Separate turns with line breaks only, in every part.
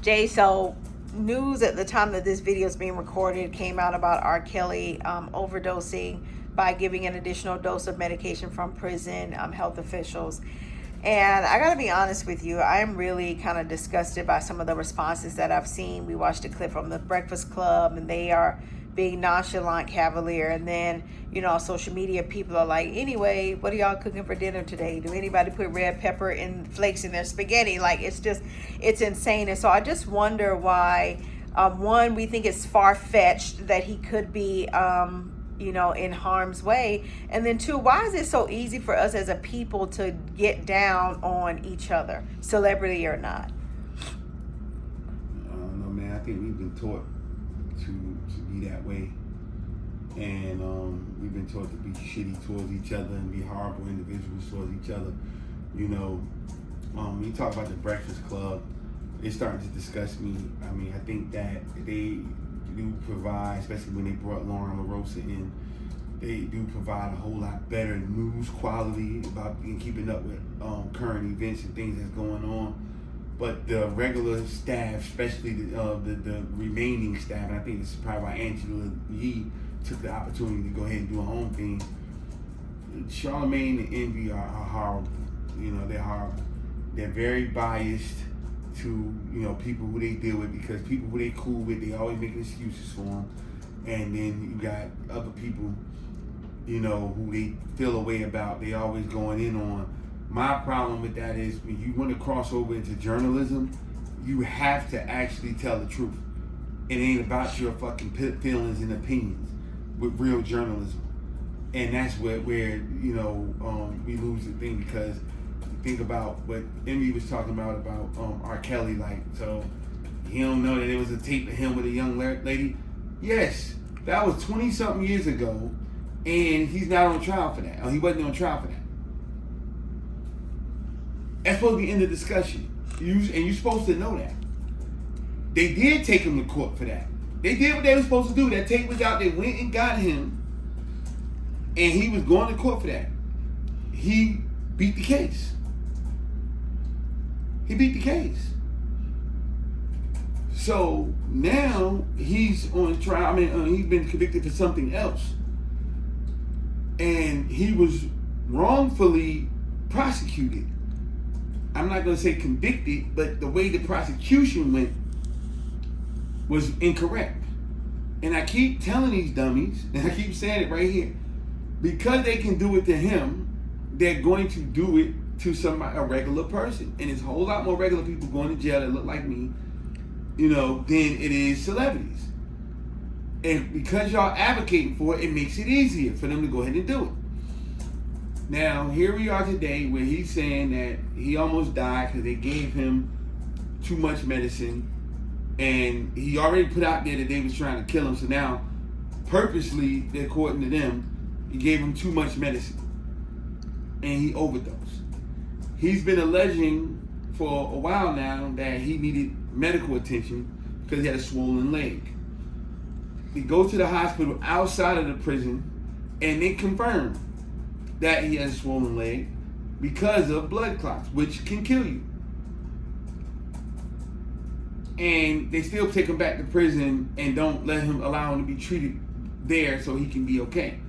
Jay, so news at the time that this video is being recorded came out about R. Kelly overdosing by giving an additional dose of medication from prison health officials. And I gotta be honest with you, I'm really kind of disgusted by some of the responses that I've seen. We watched a clip from the Breakfast Club, and they are being nonchalant, cavalier. And then, on social media, people are like, anyway, what are y'all cooking for dinner today? Do anybody put red pepper and flakes in their spaghetti? Like, it's insane. And so I just wonder why, one, we think it's far-fetched that he could be, in harm's way. And then two, why is it so easy for us as a people to get down on each other, celebrity or not?
I don't know, man. I think we've been taught to be that way. And we've been taught to be shitty towards each other and be horrible individuals towards each other. When you talk about the Breakfast Club, it's starting to disgust me. I mean, I think that they do provide, especially when they brought Lauren LaRosa in, they do provide a whole lot better news quality about keeping up with current events and things that's going on. But the regular staff, especially the remaining staff, and I think this is probably why Angela Yee took the opportunity to go ahead and do her own thing. Charlamagne and Envy are horrible. They're horrible. They're very biased to people who they deal with, because people who they cool with, they always making excuses for them. And then you got other people, who they feel a way about, they always going in on. My problem with that is, when you want to cross over into journalism, you have to actually tell the truth. It ain't about your fucking feelings and opinions with real journalism. And that's where we lose the thing, because think about what Emmy was talking about R. Kelly, so he don't know that there was a tape of him with a young lady. Yes, that was 20-something years ago, and he's not on trial for that. Or he wasn't on trial for that. That's supposed to be in the discussion. You're supposed to know that. They did take him to court for that. They did what they were supposed to do. That tape was out. They went and got him, and he was going to court for that. He beat the case. He beat the case. So now he's on trial. He's been convicted for something else. And he was wrongfully prosecuted. I'm not going to say convicted, but the way the prosecution went was incorrect. And I keep telling these dummies, and I keep saying it right here, because they can do it to him, they're going to do it to a regular person. And there's a whole lot more regular people going to jail that look like me, than it is celebrities. And because y'all advocating for it, it makes it easier for them to go ahead and do it. Now, here we are today where he's saying that he almost died because they gave him too much medicine. And he already put out there that they was trying to kill him. So now, purposely, according to them, he gave him too much medicine. And he overdosed. He's been alleging for a while now that he needed medical attention because he had a swollen leg. He goes to the hospital outside of the prison, and they confirm that he has a swollen leg because of blood clots, which can kill you. And they still take him back to prison and don't allow him to be treated there so he can be okay.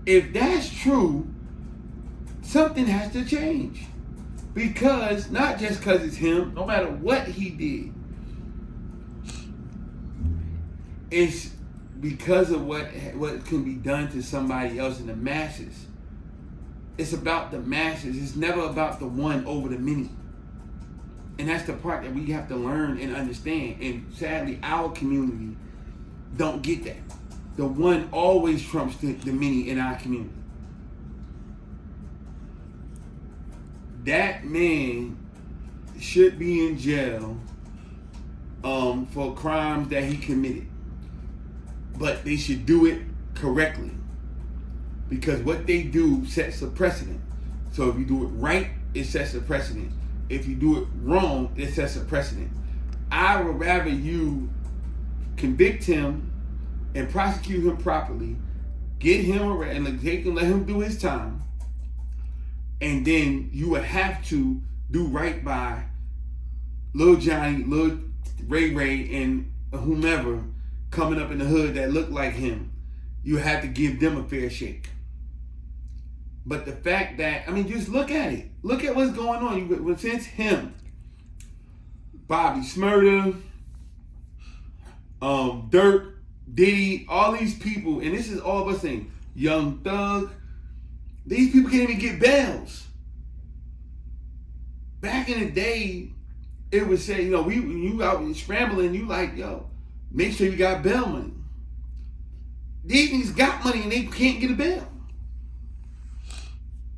If that's true, something has to change. Because, not just because it's him, no matter what he did, it's because of what can be done to somebody else in the masses. It's about the masses. It's never about the one over the many. And that's the part that we have to learn and understand. And sadly, our community don't get that. The one always trumps the many in our community. That man should be in jail for crimes that he committed. But they should do it correctly. Because what they do sets a precedent. So if you do it right, it sets a precedent. If you do it wrong, it sets a precedent. I would rather you convict him and prosecute him properly, get him arrested, and let him do his time, and then you would have to do right by Lil Johnny, Lil Ray Ray and whomever coming up in the hood that look like him, you have to give them a fair shake. But the fact that, I mean, just look at it. Look at what's going on. Since him, Bobby Smurda, Dirk, Diddy, all these people, and this is all of us saying, Young Thug, these people can't even get bails. Back in the day, it would say, you know, you out scrambling, you like, yo, make sure you got bail money. These niggas got money and they can't get a bail.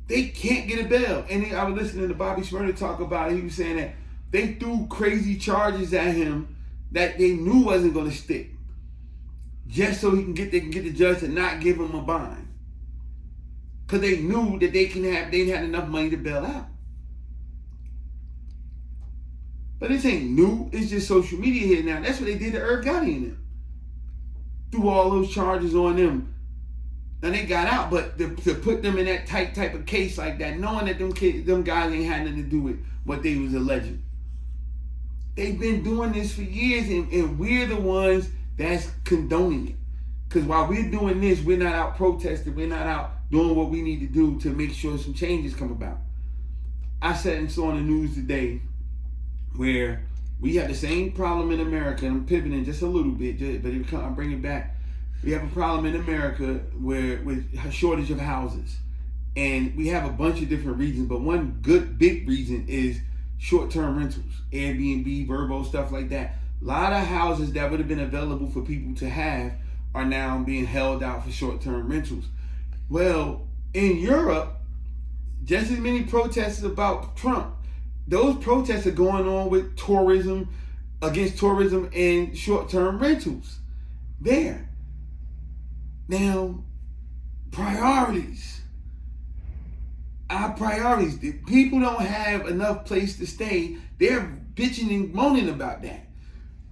They can't get a bail. And I was listening to Bobby Smurda talk about it. He was saying that they threw crazy charges at him that they knew wasn't going to stick, just so they can get the judge to not give him a bond, because they knew that they had enough money to bail out. But this ain't new. It's just social media here now. That's what they did to Gotti and them. Threw all those charges on them. And they got out, but to put them in that type of case like that, knowing that them guys ain't had nothing to do with what they was alleging. They've been doing this for years, and we're the ones that's condoning it. Because while we're doing this, we're not out protesting. We're not out doing what we need to do to make sure some changes come about. I sat and saw on the news today where we have the same problem in America. I'm pivoting just a little bit, but I'll bring it back. We have a problem in America with a shortage of houses. And we have a bunch of different reasons, but one good big reason is short-term rentals, Airbnb, Verbo, stuff like that. A lot of houses that would have been available for people to have are now being held out for short-term rentals. Well, in Europe, just as many protests about Trump, those protests are going on with tourism, against tourism and short-term rentals there. Now, priorities. Our priorities. The people don't have enough place to stay. They're bitching and moaning about that.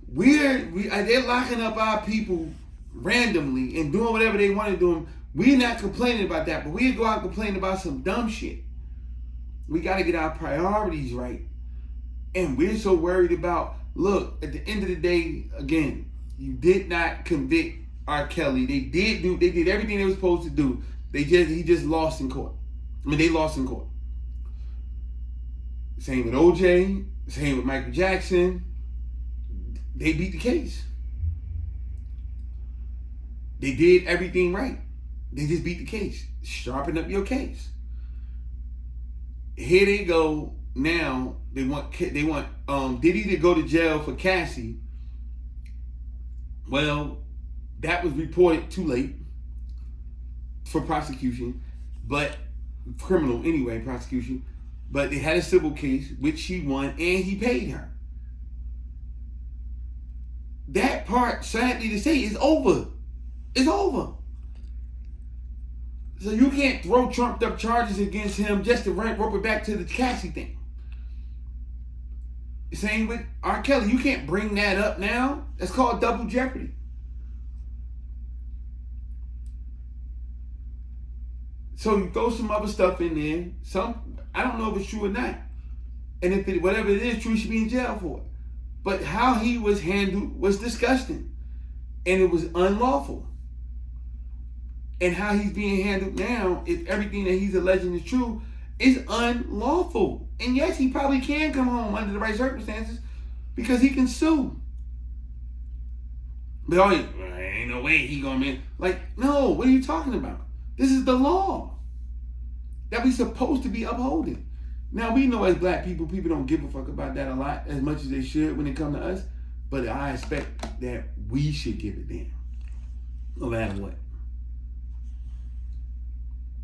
They're locking up our people randomly and doing whatever they want to do. We're not complaining about that, but we go out and complain about some dumb shit. We got to get our priorities right. And we're so worried about, look, at the end of the day, again, you did not convict R. Kelly. They did everything they were supposed to do. He just lost in court. I mean, they lost in court. Same with OJ, same with Michael Jackson. They beat the case. They did everything right. They just beat the case. Sharpen up your case. Here they go now. They want Diddy to go to jail for Cassie. Well, that was reported too late for prosecution, but criminal anyway, prosecution. But they had a civil case, which she won, and he paid her. That part, sadly to say, is over. It's over. So you can't throw trumped up charges against him just to rope it back to the Cassie thing. Same with R. Kelly. You can't bring that up now. That's called double jeopardy. So you throw some other stuff in there. I don't know if it's true or not. And if whatever it is true, he should be in jail for it. But how he was handled was disgusting. And it was unlawful. And how he's being handled now, if everything that he's alleging is true, is unlawful. And yes, he probably can come home under the right circumstances because he can sue. But ain't no way he gonna be like, no, what are you talking about? This is the law that we supposed to be upholding. Now we know as black people don't give a fuck about that a lot, as much as they should when it comes to us. But I expect that we should give it then, no matter what.